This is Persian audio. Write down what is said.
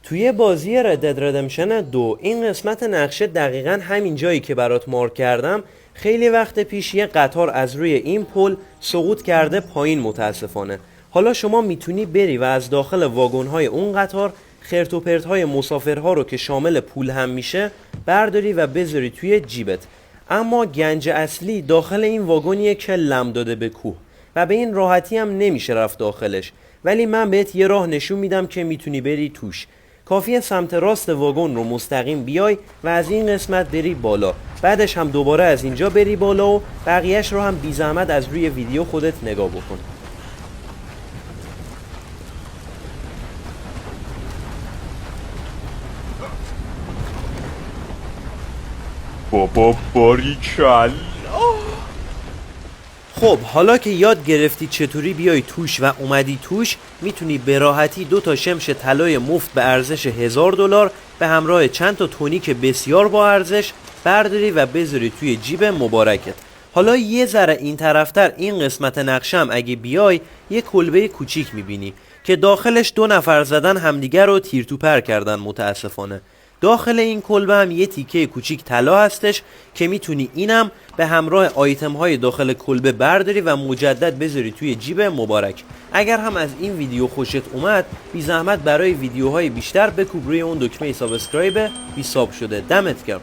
توی بازی Red Dead Redemption 2 این قسمت نقشه دقیقاً همین جایی که برات مارک کردم. خیلی وقت پیش یه قطار از روی این پل سقوط کرده پایین متاسفانه. حالا شما میتونی بری و از داخل واگن‌های اون قطار خرت و پرت‌های مسافرها رو که شامل پول هم میشه برداری و بذاری توی جیبت. اما گنج اصلی داخل این واگنیه که لم داده به کوه و به این راحتی هم نمیشه رفت داخلش، ولی من بهت یه راه نشون میدم که میتونی بری توش. کافیه سمت راست واگن رو مستقیم بیای و از این قسمت بری بالا، بعدش هم دوباره از اینجا بری بالا و بقیهش رو هم بی زحمت از روی ویدیو خودت نگاه بکن. بابا باریکلا. خب حالا که یاد گرفتی چطوری بیای توش و اومدی توش، میتونی به راحتی 2 شمش طلای مفت به ارزش $1000 به همراه چند تا تونیک بسیار با ارزش برداری و بذاری توی جیب مبارکت. حالا یه ذره این طرفتر این قسمت نقشم اگه بیای یه کلبه کوچیک میبینی که داخلش 2 نفر زدن همدیگر رو تیر تو پر کردن متاسفانه. داخل این کلبه هم یه تیکه کوچیک طلا هستش که میتونی اینم به همراه آیتم های داخل کلبه برداری و مجدد بذاری توی جیب مبارک. اگر هم از این ویدیو خوشت اومد بی زحمت برای ویدیوهای بیشتر بکوب روی اون دکمه سابسکرایب بی ساب شده. دمت گرم.